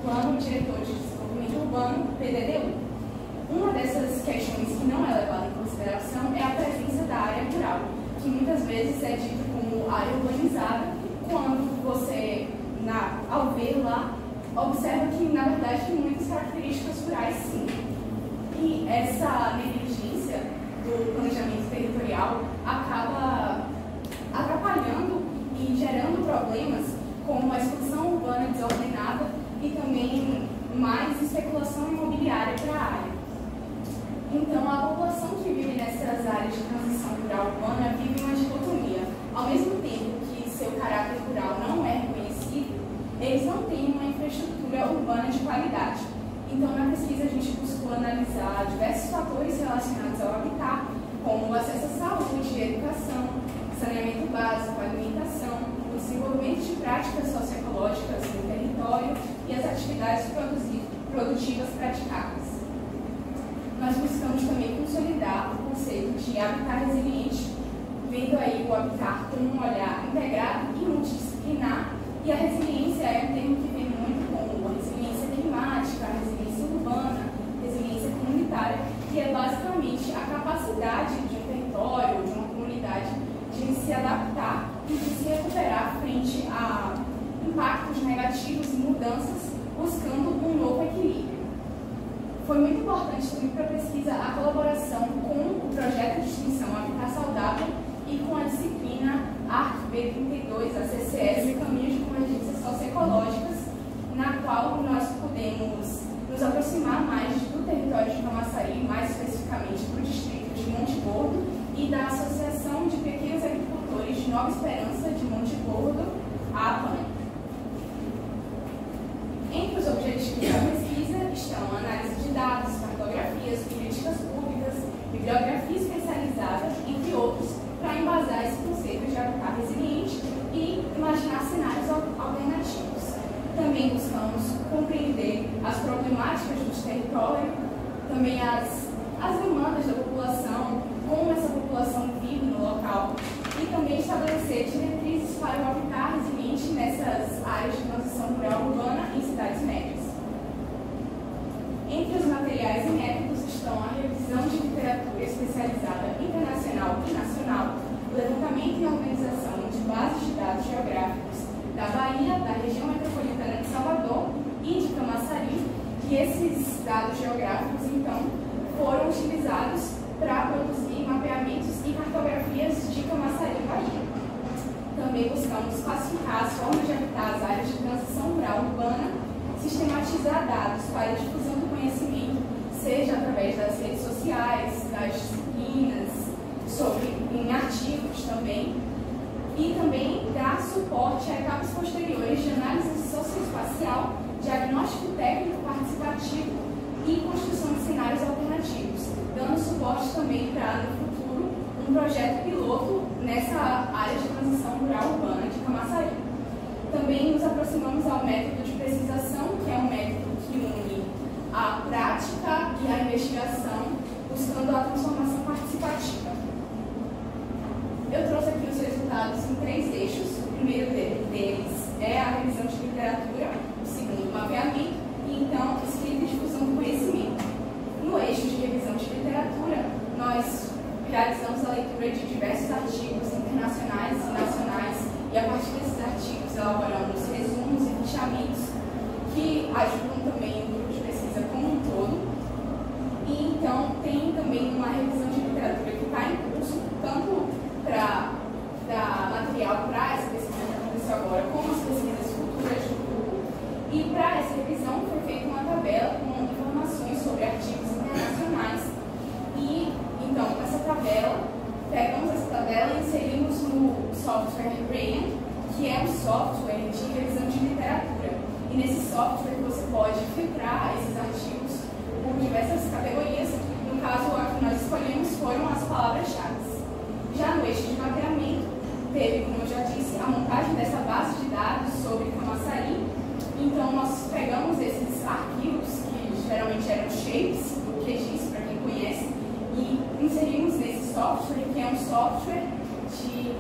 Plano Diretor de Desenvolvimento Urbano, PDDU. Uma dessas questões que não é levada em consideração é a presença da área rural, que muitas vezes é dito como área urbanizada, quando você, ao ver lá, observa que, na verdade, tem muitas características rurais, sim. E essa negligência do planejamento territorial acaba atrapalhando e gerando problemas como a expansão urbana desordenada e também mais especulação imobiliária para a área. Então, a população que vive nessas áreas de transição rural urbana vive uma dicotomia. Ao mesmo tempo que seu caráter rural não é reconhecido, eles não têm uma infraestrutura urbana de qualidade. Então, na pesquisa, a gente buscou analisar diversos fatores relacionados ao habitat, como o acesso à saúde, educação, saneamento básico, alimentação, o desenvolvimento de práticas socioecológicas no território e as atividades produtivas praticadas. Nós buscamos também consolidar o conceito de habitat resiliente, vendo aí o habitat com um olhar integrado e multidisciplinar, e a resiliência é um termo que vem muito como a resiliência climática, a resiliência urbana, resiliência comunitária, que é basicamente a capacidade de um território, de uma comunidade, de se adaptar e de se recuperar frente a impactos negativos e mudanças, buscando um novo equilíbrio. Foi muito importante também para a pesquisa a colaboração com o projeto de extensão Habitat Saudável e com a disciplina ARC B32, a CCS, Caminhos de Convergências Socioecológicas, na qual nós podemos nos aproximar mais do território de Camaçari, mais especificamente do distrito de Monte Gordo, e da Associação de Pequenos Agricultores de Nova Esperança de Monte Gordo, a APAN. Entre os objetivos da pesquisa estão a análise de dados, cartografias, políticas públicas, bibliografia especializada, entre outros, para embasar esse conceito de habitat resiliente e imaginar cenários alternativos. Também buscamos compreender as problemáticas do território, também as demandas da população, como essa população vive no local, e também estabelecer diretrizes para o habitat resiliente nessas áreas de transição rural urbana em cidades médias. Entre os materiais e métodos estão a revisão de literatura especializada internacional e nacional, o levantamento e organização de bases de dados geográficos da Bahia, da região metropolitana de Salvador e de Camaçari, e esses dados geográficos, então, foram utilizados para produzir mapeamentos e cartografias de Camaçari, Bahia. Também buscamos classificar as formas de habitar as áreas de transição rural urbana, sistematizar dados para a difusão do conhecimento, seja através das redes sociais, das disciplinas, em artigos também, e também dar suporte a etapas posteriores de análise socioespacial, diagnóstico técnico participativo e construção de cenários alternativos, dando suporte também para, no futuro, um projeto piloto nessa área de transição rural urbana de Camaçari. Também nos aproximamos ao método de pesquisação, que é um método que une a prática e a investigação, buscando a transformação participativa. Eu trouxe aqui os resultados em 3 eixos. O primeiro deles é a revisão de literatura, o segundo, mapeamento, e então, escrita e difusão do conhecimento. No eixo de revisão de literatura, nós realizamos a leitura de diversos artigos internacionais e nacionais, e a partir desses artigos elaboramos resumos e fichamentos que ajudam também o grupo de pesquisa como um todo. E então tem também uma revisão de literatura que está em curso, tanto para dar material para essa pesquisa que aconteceu agora, como as pesquisas futuras do grupo. E para essa revisão foi feita uma tabela com informações sobre artigos internacionais. E então, com essa tabela, pegamos essa tabela e inserimos no software Radiant, que é um software de revisão de literatura. E nesse software você pode filtrar esses artigos por diversas categorias. No caso, a que nós escolhemos foram as palavras-chave. Já no eixo de mapeamento, teve, como eu já disse, a montagem dessa base de dados sobre Camaçari. Então, nós pegamos esses arquivos, que geralmente eram shapes, do QGIS, para quem conhece, e inserimos nesse software, que é um software de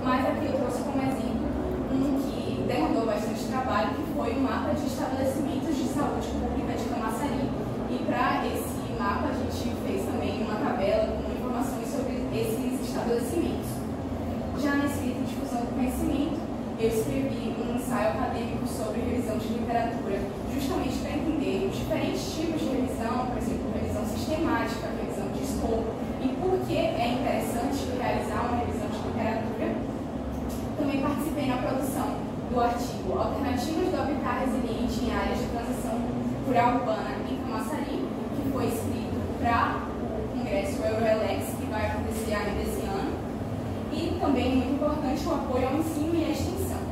mas aqui eu trouxe como exemplo um que demandou bastante trabalho, que foi o mapa de estabelecimentos de saúde pública de Camaçari. E para esse mapa a gente fez também uma tabela com informações sobre esses estabelecimentos. Já na escrita e difusão do conhecimento, eu escrevi um ensaio acadêmico sobre revisão de literatura, justamente para entender os diferentes tipos de revisão, por exemplo, revisão sistemática, revisão de escopo, e por que é interessante realizar uma revisão de literatura. Também participei na produção do artigo Alternativas do Habitat Resiliente em Áreas de Transição Rural Urbana em Camaçari, que foi escrito para o Congresso Euroelex, que vai acontecer ainda esse ano. E também, muito importante, o apoio ao ensino e à extensão.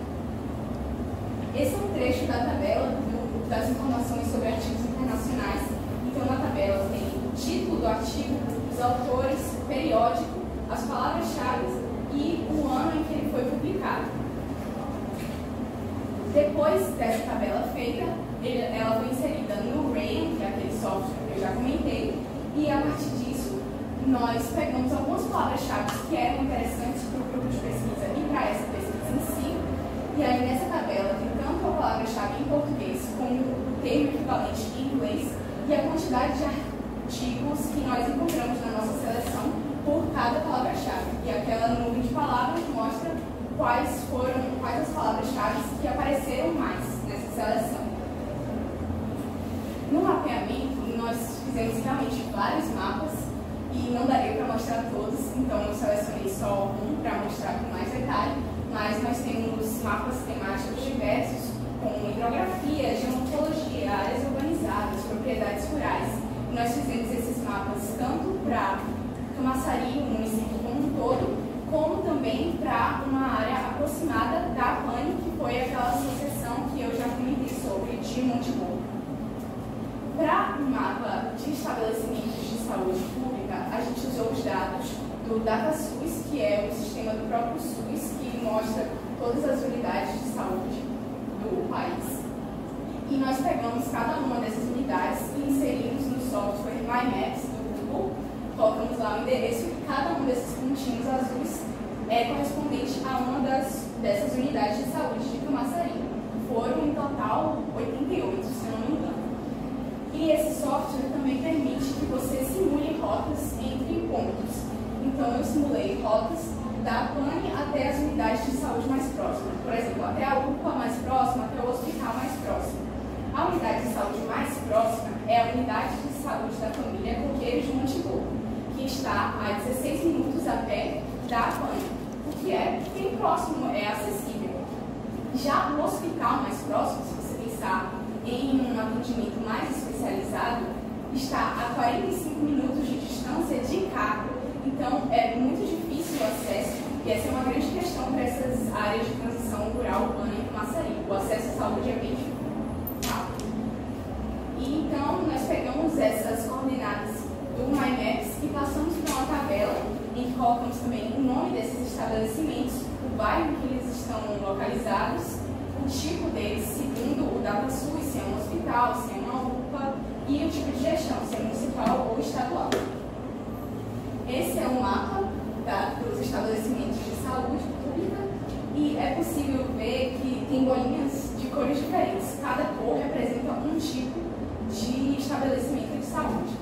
Esse é um trecho da tabela das informações sobre artigos internacionais. Então, na tabela tem o título do artigo, os autores, o periódico, as palavras-chave e o ano em que ele foi publicado. Depois dessa tabela feita, ela foi inserida no Rayyan, que é aquele software que eu já comentei, e a partir disso, nós pegamos algumas palavras-chave que eram interessantes para o grupo de pesquisa e para essa pesquisa em si. E aí, nessa tabela, tem tanto a palavra-chave em português como o termo equivalente em inglês e a quantidade de artigos que nós encontramos na nossa seleção por cada palavra-chave. E aquela nuvem de palavras mostra quais as palavras-chave que apareceram mais nessa seleção. No mapeamento, nós fizemos realmente vários mapas e não daria para mostrar todos, então eu selecionei só um para mostrar com mais detalhe, mas nós temos mapas temáticos diversos, como hidrografia, geomorfologia, áreas urbanizadas, propriedades rurais. E nós fizemos esses mapas tanto para Camaçari, o município como um todo, como também para uma área aproximada da APANI, que foi aquela associação que eu já comentei sobre, de Montebello. Para o mapa de estabelecimentos de saúde pública, a gente usou os dados do DataSUS, que é o sistema do próprio SUS, que mostra todas as unidades de saúde do país. E nós pegamos cada uma dessas unidades e inserimos no software MyMaps do Google, colocamos lá o endereço e cada um desses pontinhos azuis é correspondente a uma dessas unidades de saúde de Camaçari. Foram, em total, 88, se eu não me engano. E esse software também permite que você simule rotas entre pontos. Então, eu simulei rotas da APANI até as unidades de saúde mais próximas. Por exemplo, até a UPA mais próxima, até o hospital mais próximo. A unidade de saúde mais próxima é a unidade de saúde da família Coqueiros de Montebello, que está a 16 minutos a pé da APANI, o que é bem próximo, é acessível. Já o hospital mais próximo, se você pensar em um atendimento mais especializado, está a 45 minutos de distância de carro. Então, é muito difícil o acesso, e essa é uma grande questão para essas áreas de transição rural urbana em Camaçari. O acesso à saúde é bem rápido. E então, nós pegamos essas coordenadas do MyMaps e passamos para uma tabela em que colocamos também o nome desses estabelecimentos, o bairro em que eles estão localizados, o tipo deles, segundo o DataSUS, se é um hospital, se é uma UPA, e o tipo de gestão, se é municipal ou estadual. Esse é um mapa dos estabelecimentos de saúde pública e é possível ver que tem bolinhas de cores diferentes. Cada cor representa um tipo de estabelecimento de saúde.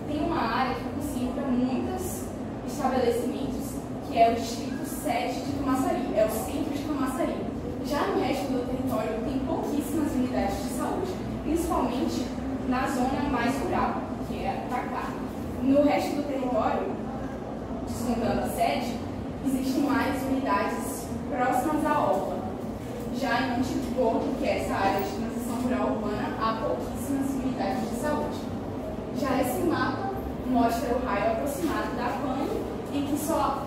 Tem uma área que é possível para muitos estabelecimentos, que é o distrito 7 de Camaçari, é o centro de Camaçari. Já no resto do território tem pouquíssimas unidades de saúde, principalmente na zona mais rural, que é para cá. No resto do território, descontando a sede, existem mais unidades próximas à orla. Já em Montebello, que é essa área de transição rural urbana, há pouquíssimas unidades de saúde. Já esse mapa mostra o raio aproximado da APANI, em que só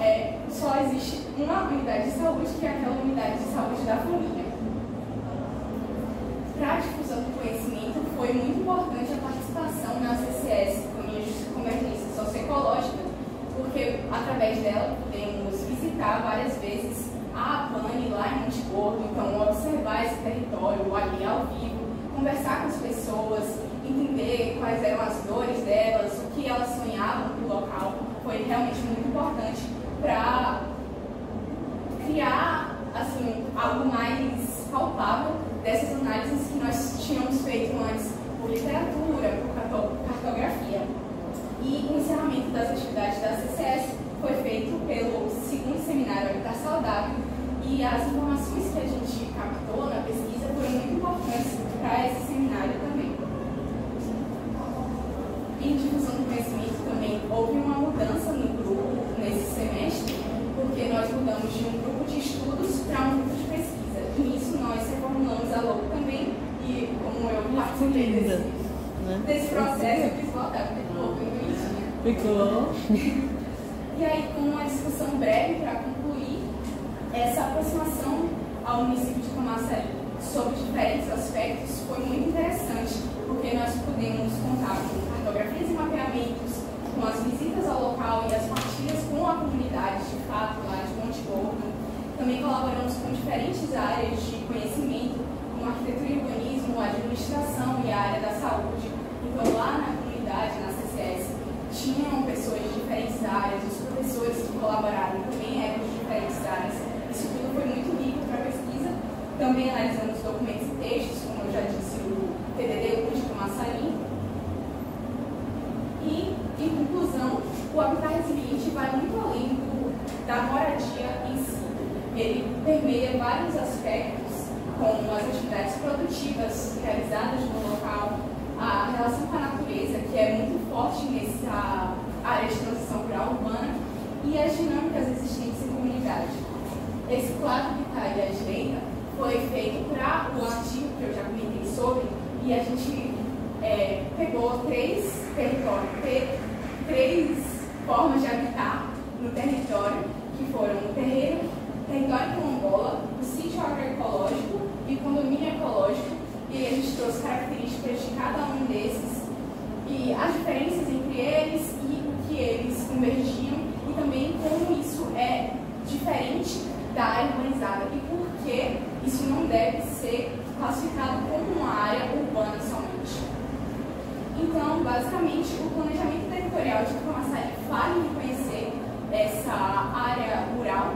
existe uma unidade de saúde, que é aquela unidade de saúde da família. Para a difusão do conhecimento, foi muito importante a participação na CCS, Caminhos de Convergência Socioecológica, porque através dela podemos visitar várias vezes a APANI lá em Montebello, então observar esse território ali ao vivo, conversar com as pessoas, entender quais eram as dores delas, o que elas sonhavam no local. Foi realmente muito importante para criar assim, algo mais palpável dessas análises que nós tínhamos feito antes por literatura, por cartografia. E o encerramento das atividades da CCS foi feito pelo segundo seminário Habitat Saudável, e as informações que a gente captou na pesquisa foram muito importantes para esse seminário também. Em difusão do conhecimento também houve uma mudança no grupo nesse semestre, porque nós mudamos de um grupo de estudos para um grupo de pesquisa. E nisso nós reformulamos a logo também, e como eu participei desse processo, eu quis voltar, porque ficou bem bonitinha. Ficou. E aí, com uma discussão breve para concluir, essa aproximação ao município de Camaçari sobre diferentes aspectos foi muito interessante, porque nós pudemos contar com cartografias e mapeamentos, com as visitas ao local e as partilhas com a comunidade, de fato, lá de Monte Gordo. Também colaboramos com diferentes áreas de conhecimento, como arquitetura e urbanismo, administração e a área da saúde. Então, lá na comunidade, na CCS, tinham pessoas de diferentes áreas, os professores que colaboraram também eram de diferentes áreas. Isso tudo foi muito rico para a pesquisa. Também analisamos documentos e textos, como eu já disse, o PDD de Camaçari. E, em conclusão, o Habitat Resiliente vai muito além da moradia em si. Ele permeia vários aspectos, como as atividades produtivas realizadas no local, a relação com a natureza, que é muito forte nessa área de transição rural urbana, e as dinâmicas existentes em comunidade. Esse quadro que está aí à direita foi feito para o artigo que eu já comentei sobre, e a gente pegou três formas de habitar no território, que foram o território quilombola, o sítio agroecológico e o condomínio ecológico, e a gente trouxe características de cada um desses, e as diferenças entre eles e o que eles convergiam, e também como isso é diferente da área urbanizada e por que isso não deve ser classificado como uma área urbana somente. Então, basicamente, o planejamento territorial de Camaçari fala em reconhecer essa área rural.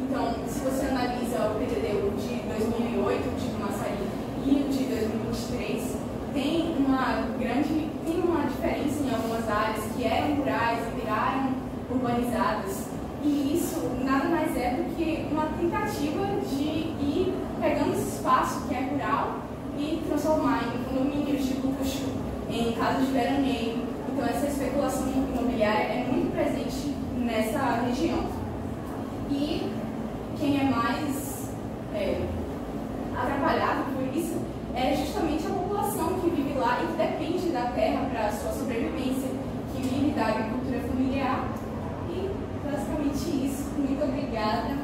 Então, se você analisa o PDD de 2008 de Camaçari e o de 2023, tem uma diferença em algumas áreas que eram rurais e viraram urbanizadas. E isso nada mais é do que uma tentativa de ir pegando esse espaço que é rural e transformar em condomínios de luxo, em casas de veraneio. Então essa especulação imobiliária é muito presente nessa região. E quem é mais atrapalhado por isso é justamente a população que vive lá e que depende da terra para a sua sobrevivência, que vive da agricultura familiar. E basicamente isso. Muito obrigada.